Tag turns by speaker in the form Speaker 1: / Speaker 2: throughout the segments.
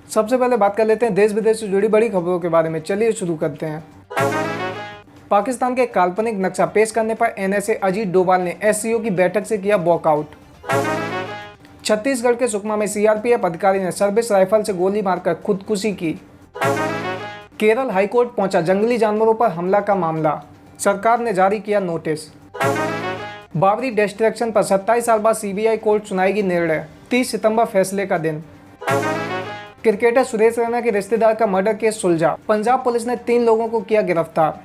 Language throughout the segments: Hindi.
Speaker 1: सबसे पहले बात कर लेते हैं देश विदेश से जुड़ी बड़ी खबरों के बारे में। चलिए शुरू करते हैं। पाकिस्तान के काल्पनिक नक्शा पेश करने पर एनएसए अजीत डोभाल ने एससीओ की बैठक से किया वॉकआउट। छत्तीसगढ़ के सुकमा में सीआरपीएफ अधिकारी ने सर्विस राइफल से गोली मारकर खुदकुशी की। केरल हाईकोर्ट पहुंचा जंगली जानवरों पर हमला का मामला, सरकार ने जारी किया नोटिस। बाबरी डिस्ट्रैक्शन पर 27 साल बाद सीबीआई कोर्ट सुनाएगी निर्णय, 30 सितंबर फैसले का दिन। क्रिकेटर सुरेश रैना के रिश्तेदार का मर्डर केस सुलझा, पंजाब पुलिस ने 3 लोगों को किया गिरफ्तार।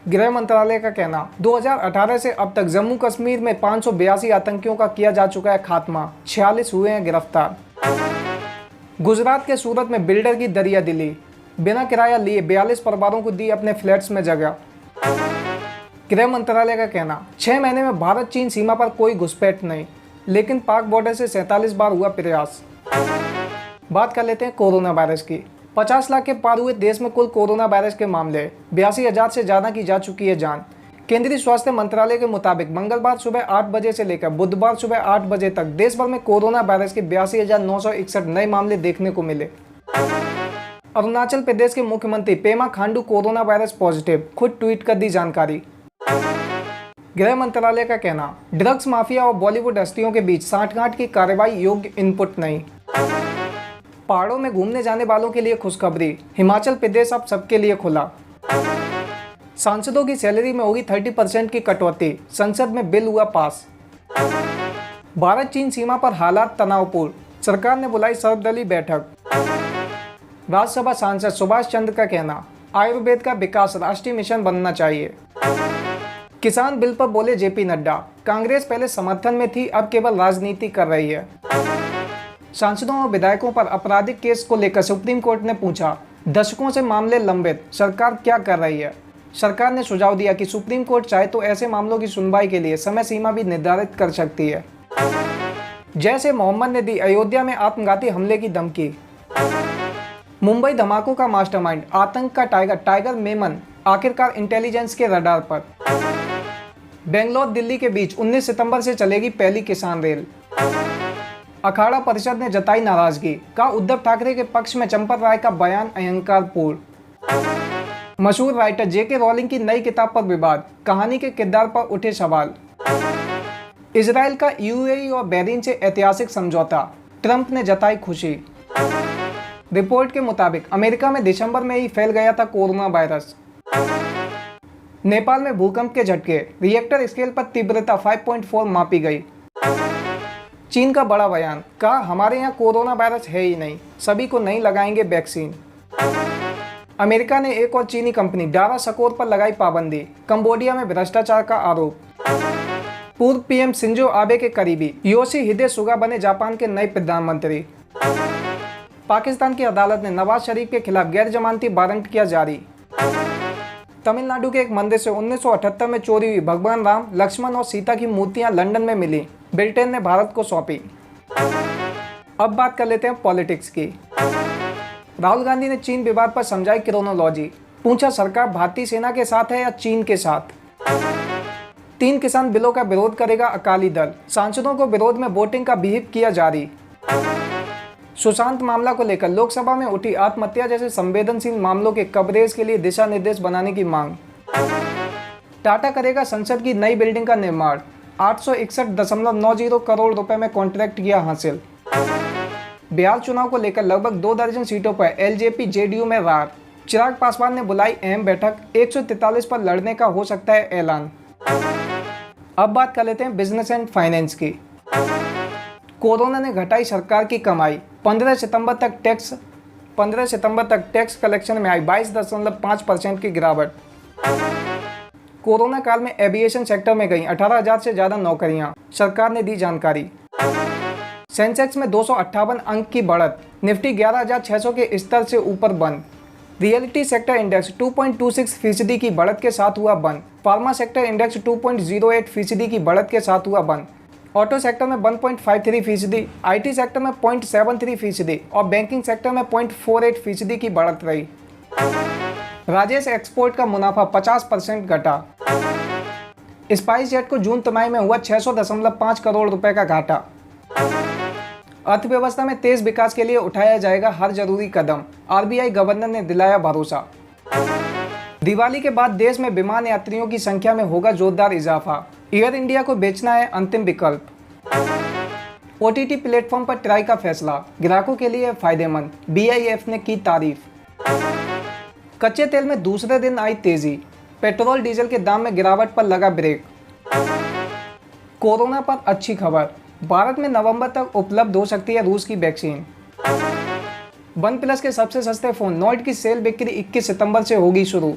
Speaker 1: गृह मंत्रालय का कहना, 2018 से अब तक जम्मू कश्मीर में 582 आतंकियों का किया जा चुका है खात्मा, 46 हुए हैं गिरफ्तार। गुजरात के सूरत में बिल्डर की दरिया दिली, बिना किराया लिए 42 परिवारों को दी अपने फ्लैट्स में जगह। गृह मंत्रालय का कहना, 6 महीने में भारत चीन सीमा पर कोई घुसपैठ नहीं, लेकिन पाक बॉर्डर से 47 बार हुआ प्रयास। बात कर लेते हैं कोरोना वायरस की। 50 लाख के पार हुए देश में कुल कोरोना वायरस के मामले, 82,000 से ज़्यादा की जा चुकी है जान। केंद्रीय स्वास्थ्य मंत्रालय के मुताबिक मंगलवार सुबह 8 बजे से लेकर बुधवार सुबह 8 बजे तक देश भर में कोरोना वायरस के 82,961 नए मामले देखने को मिले। अरुणाचल प्रदेश के मुख्यमंत्री Pema Khandu corona virus positive, खुद ट्वीट कर दी जानकारी। गृह मंत्रालय का कहना, ड्रग्स माफिया और बॉलीवुड हस्तियों के बीच सांठगांठ की कार्रवाई योग्य इनपुट नहीं। पहाड़ों में घूमने जाने वालों के लिए खुशखबरी, हिमाचल प्रदेश अब सबके लिए खुला। सांसदों की सैलरी में होगी 30% की कटौती, संसद में बिल हुआ पास। भारत चीन सीमा पर हालात तनावपूर्ण, सरकार ने बुलाई सर्वदलीय बैठक। राज्यसभा सांसद सुभाष चंद्र का कहना, आयुर्वेद का विकास राष्ट्रीय मिशन बनना चाहिए। किसान बिल पर बोले जेपी नड्डा, कांग्रेस पहले समर्थन में थी, अब केवल राजनीति कर रही है। सांसदों और विधायकों पर आपराधिक केस को लेकर सुप्रीम कोर्ट ने पूछा, दशकों से मामले लंबित, सरकार क्या कर रही है। सरकार ने सुझाव दिया कि सुप्रीम कोर्ट चाहे तो ऐसे मामलों की सुनवाई के लिए समय सीमा भी निर्धारित कर सकती है। जैसे मोहम्मद ने दी अयोध्या में आत्मघाती हमले की धमकी। मुंबई धमाकों का मास्टरमाइंड, आतंक का टाइगर मेमन आखिरकार इंटेलिजेंस के रडार पर। बेंगलोर दिल्ली के बीच 19 सितंबर से चलेगी पहली किसान रेल। अखाड़ा परिषद ने जताई नाराजगी, कहा उद्धव ठाकरे के पक्ष में चंपत राय का बयान अहंकारपूर्ण। मशहूर राइटर जेके रॉलिंग की नई किताब पर विवाद, कहानी के किरदार पर उठे सवाल। इजराइल का यूएई और बहरीन से ऐतिहासिक समझौता, ट्रंप ने जताई खुशी। रिपोर्ट के मुताबिक अमेरिका में दिसंबर में ही फैल गया था कोरोना वायरस। नेपाल में भूकंप के झटके, रिएक्टर स्केल पर तीव्रता 5.4 मापी गई। चीन का बड़ा बयान, कहा हमारे यहाँ कोरोना वायरस है ही नहीं, सभी को नहीं लगाएंगे वैक्सीन। अमेरिका ने एक और चीनी कंपनी डारा सकोर पर लगाई पाबंदी, कंबोडिया में भ्रष्टाचार का आरोप। पूर्व पीएम शिंजो आबे के करीबी योशिहिदे सुगा बने जापान के नए प्रधानमंत्री। पाकिस्तान की अदालत ने नवाज शरीफ के खिलाफ गैर जमानती वारंट किया जारी। तमिलनाडु के एक मंदिर से 1978 में चोरी हुई भगवान राम, लक्ष्मण और सीता की मूर्तियां लंदन में मिली, ब्रिटेन ने भारत को सौंपी। अब बात कर लेते हैं पॉलिटिक्स की। राहुल गांधी ने चीन विवाद पर समझाई क्रोनोलॉजी, पूछा सरकार भारतीय सेना के साथ है या चीन के साथ। 3 किसान बिलों का विरोध करेगा अकाली दल, सांसदों को विरोध में वोटिंग का व्हिप किया जारी। सुशांत मामला को लेकर लोकसभा में उठी आत्महत्या जैसे संवेदनशील मामलों के कवरेज के लिए दिशा निर्देश बनाने की मांग। टाटा करेगा संसद की नई बिल्डिंग का निर्माण, 861.90 करोड़ रुपए में कॉन्ट्रैक्ट किया हासिल। बिहार चुनाव को लेकर लगभग 2 दर्जन सीटों पर एलजेपी जेडीयू में रार, चिराग पासवान ने बुलाई अहम बैठक, 143 पर लड़ने का हो सकता है ऐलान। अब बात कर लेते हैं बिजनेस एंड फाइनेंस की। कोरोना ने घटाई सरकार की कमाई, 15 सितंबर तक टैक्स कलेक्शन में आई 22.5% की गिरावट। कोरोना काल में एविएशन सेक्टर में गई 18,000 से ज्यादा नौकरियां, सरकार ने दी जानकारी। सेंसेक्स में 258 अंक की बढ़त, निफ्टी 11,600 के स्तर से ऊपर बंद। रियलिटी सेक्टर इंडेक्स 2.26% की बढ़त के साथ हुआ बंद। फार्मा सेक्टर इंडेक्स 2.08% की बढ़त के साथ हुआ बंद। ऑटो सेक्टर में 1.53%, आईटी सेक्टर में 0.73% और बैंकिंग सेक्टर में 0.48% की बढ़त रही। राजेश एक्सपोर्ट का मुनाफा 50% घटा। स्पाइस जेट को जून तिमाही में हुआ 600.5 करोड़ रुपए का घाटा। अर्थव्यवस्था में तेज विकास के लिए उठाया जाएगा हर जरूरी कदम, आरबीआई गवर्नर ने दिलाया भरोसा। दिवाली के बाद देश में विमान यात्रियों की संख्या में होगा जोरदार इजाफा, एयर इंडिया को बेचना है अंतिम विकल्प। ओटीटी प्लेटफॉर्म पर ट्राई का फैसला, ग्राहकों के लिए फायदेमंद, बीआईएफ ने की तारीफ। कच्चे तेल में दूसरे दिन आई तेजी, पेट्रोल डीजल के दाम में गिरावट पर लगा ब्रेक। कोरोना पर अच्छी खबर, भारत में नवंबर तक उपलब्ध हो सकती है रूस की वैक्सीन। वन प्लस के सबसे सस्ते फोन नोट की सेल बिक्री 21 सितंबर से होगी शुरू।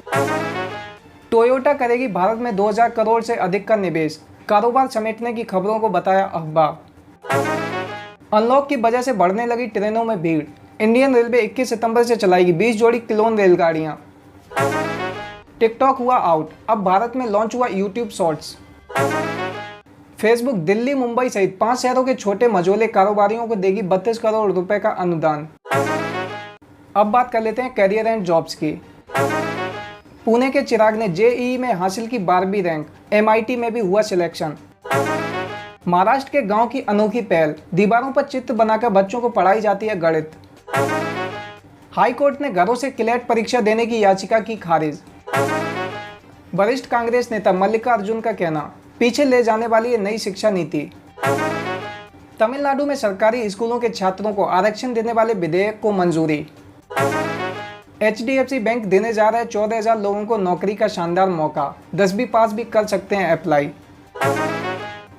Speaker 1: टोयोटा करेगी भारत में 2000 करोड़ से अधिक का निवेश, कारोबार समेटने की खबरों को बताया अखबार। अनलॉक की वजह से बढ़ने लगी ट्रेनों में भीड़, इंडियन रेलवे 21 सितंबर से चलाएगी 20 जोड़ी क्लोन रेलगाड़ियां। टिकटॉक हुआ आउट, अब भारत में लॉन्च हुआ YouTube shorts. Facebook Delhi Mumbai सहित 5 शहरों के छोटे मझोले कारोबारियों को देगी 32 करोड़ रुपए का अनुदान। अब बात कर लेते हैं करियर एंड जॉब्स की। पुणे के चिराग ने जेईई में हासिल की 12वीं रैंक, एमआईटी में भी हुआ सिलेक्शन। महाराष्ट्र के गांव की अनोखी पहल, दीवारों पर चित्र बनाकर बच्चों को पढ़ाई जाती है गणित। हाई कोर्ट ने घरों से क्लेट परीक्षा देने की याचिका की खारिज। वरिष्ठ कांग्रेस नेता मल्लिकार्जुन का कहना, पीछे ले जाने वाली है नई शिक्षा नीति। तमिलनाडु में सरकारी स्कूलों के छात्रों को आरक्षण देने वाले विधेयक को मंजूरी। एचडीएफसी बैंक देने जा रहा है 14,000 लोगों को नौकरी का शानदार मौका, 10वीं पास भी कर सकते हैं अप्लाई।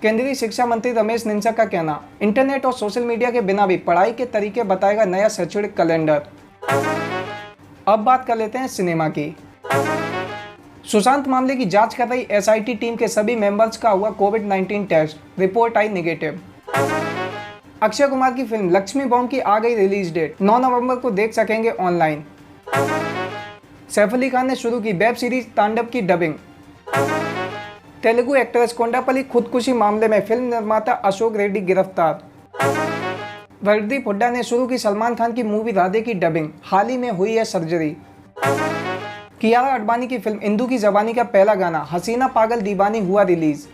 Speaker 1: केंद्रीय शिक्षा मंत्री रमेश निशंक का कहना, इंटरनेट और सोशल मीडिया के बिना भी पढ़ाई के तरीके बताएगा नया शैक्षणिक कैलेंडर। अब बात कर लेते हैं सिनेमा की। सुशांत मामले की जांच कर रही एसआईटी टीम के सभी मेंबर्स का हुआ कोविड-19 टेस्ट, रिपोर्ट आई नेगेटिव। अक्षय कुमार की फिल्म लक्ष्मी बॉम्ब की आ गई रिलीज डेट, 9 नवंबर को देख सकेंगे ऑनलाइन। सैफ अली खान ने शुरू की वेब सीरीज तांडव की डबिंग। तेलुगु एक्ट्रेस कोंडापल्ली खुदकुशी मामले में फिल्म निर्माता अशोक रेड्डी गिरफ्तार। रणदीप हुड्डा ने शुरू की सलमान खान की मूवी राधे की डबिंग, हाल ही में हुई है सर्जरी। कियारा आडवाणी की फिल्म इंदु की जवानी का पहला गाना हसीना पागल दीवानी हुआ रिलीज।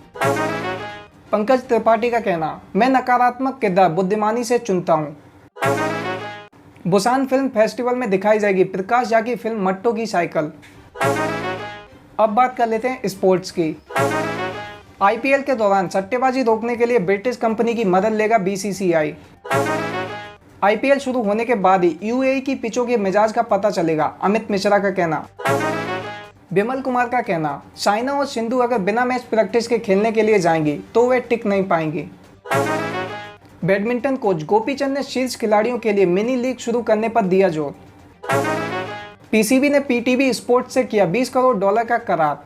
Speaker 1: पंकज त्रिपाठी का कहना, मैं नकारात्मक किरदार बुद्धिमानी से चुनता हूँ। बुसान फिल्म फेस्टिवल में दिखाई जाएगी प्रकाश झा की फिल्म मट्टो की साइकिल। अब बात कर लेते हैं स्पोर्ट्स की। आईपीएल के दौरान सट्टेबाजी रोकने के लिए ब्रिटिश कंपनी की मदद लेगा बीसीसीआई। आईपीएल शुरू होने के बाद ही यूएई की पिचों के मिजाज का पता चलेगा, अमित मिश्रा का कहना। विमल कुमार का कहना, साइना और सिंधु अगर बिना मैच प्रैक्टिस के खेलने के लिए जाएंगी तो वे टिक नहीं पाएंगी। बैडमिंटन कोच गोपीचंद ने शीर्ष खिलाड़ियों के लिए मिनी लीग शुरू करने पर दिया जोर। पीसीबी ने पीटीबी स्पोर्ट्स से किया $20 करोड़ का करार,